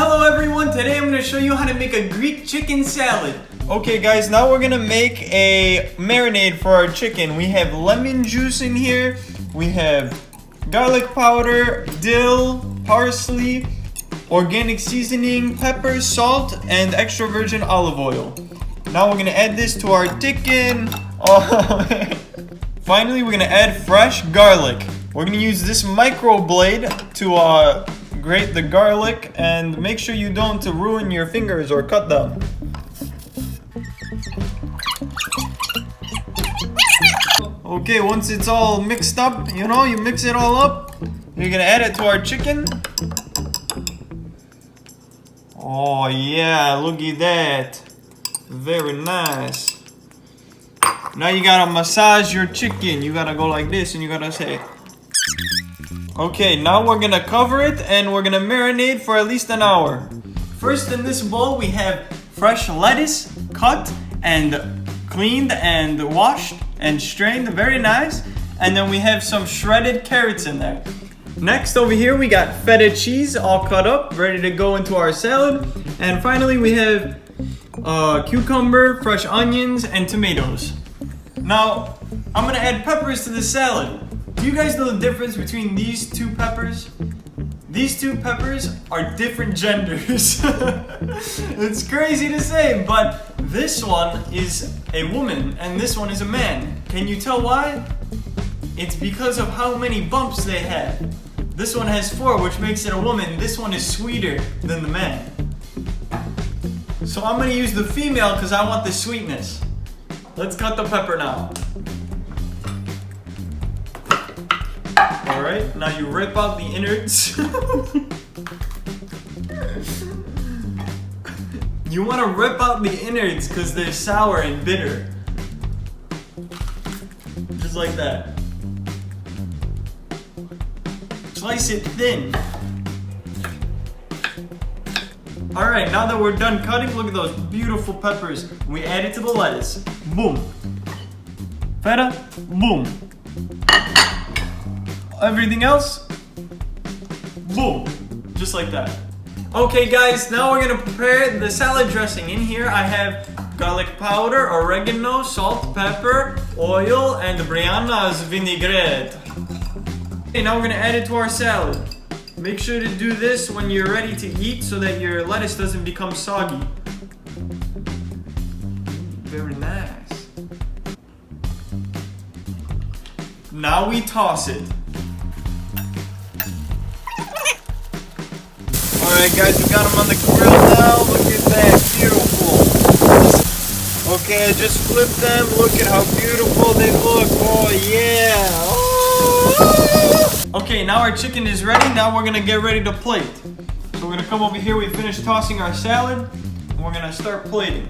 Hello everyone, today I'm going to show you how to make a Greek chicken salad. Okay guys, now we're gonna make a marinade for our chicken. We have lemon juice in here, we have garlic powder, dill, parsley, organic seasoning, pepper, salt, and extra virgin olive oil. Now we're gonna add this to our chicken. Finally, we're gonna add fresh garlic. We're gonna use this microblade to grate the garlic, and make sure you don't ruin your fingers or cut them. Okay, once it's all mixed up, you mix it all up. You're gonna add it to our chicken. Oh yeah, look at that. Very nice. Now you gotta massage your chicken. You gotta go like this and you gotta say. Okay, now we're gonna cover it and we're gonna marinate for at least an hour. First, in this bowl we have fresh lettuce, cut and cleaned and washed and strained, very nice. And then we have some shredded carrots in there. Next, over here we got feta cheese all cut up, ready to go into our salad. And finally we have cucumber, fresh onions, and tomatoes. Now, I'm gonna add peppers to the salad. Do you guys know the difference between these two peppers? These two peppers are different genders. It's crazy to say, but this one is a woman and this one is a man. Can you tell why? It's because of how many bumps they have. This one has 4, which makes it a woman. This one is sweeter than the man. So I'm gonna use the female because I want the sweetness. Let's cut the pepper now. Alright, now you rip out the innards. You want to rip out the innards because they're sour and bitter. Just like that. Slice it thin. Alright, now that we're done cutting, look at those beautiful peppers. We add it to the lettuce. Boom. Feta. Boom. Everything else, boom, just like that. Okay guys, now we're gonna prepare the salad dressing. In here I have garlic powder, oregano, salt, pepper, oil, and Brianna's vinaigrette. Okay, now we're gonna add it to our salad. Make sure to do this when you're ready to eat so that your lettuce doesn't become soggy. Very nice. Now we toss it. Alright guys, we got them on the grill now. Look at that, beautiful. Okay, I just flipped them. Look at how beautiful they look. Oh yeah. Oh. Okay, now our chicken is ready. Now we're gonna get ready to plate. So we're gonna come over here. We finished tossing our salad, and we're gonna start plating.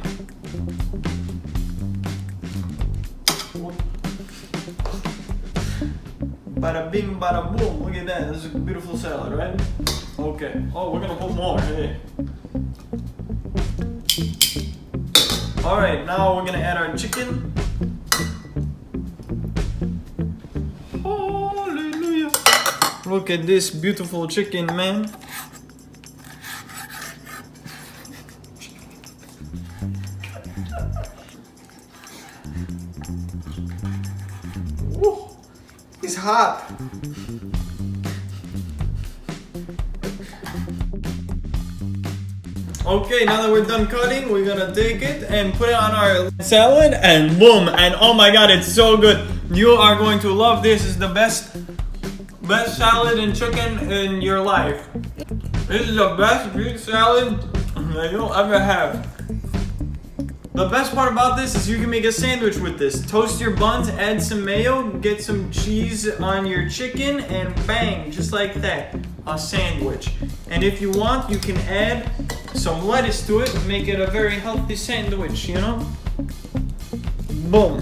Bada bing, bada boom. Look at that. This is a beautiful salad, right? Okay. Oh, we're gonna put more. Hey. Alright, now we're gonna add our chicken. Hallelujah. Look at this beautiful chicken, man. Woo. It's hot. Okay, now that we're done cutting, we're gonna take it and put it on our salad, and boom, and oh my god, it's so good. You are going to love this. It's the best salad and chicken in your life. This is the best Greek salad that you'll ever have. The best part about this is you can make a sandwich with this. Toast your buns, add some mayo, get some cheese on your chicken, and bang, just like that, a sandwich. And if you want, you can add some lettuce to it, make it a very healthy sandwich, you know? Boom.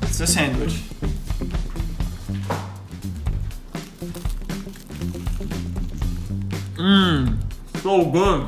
It's a sandwich. Mmm, so good.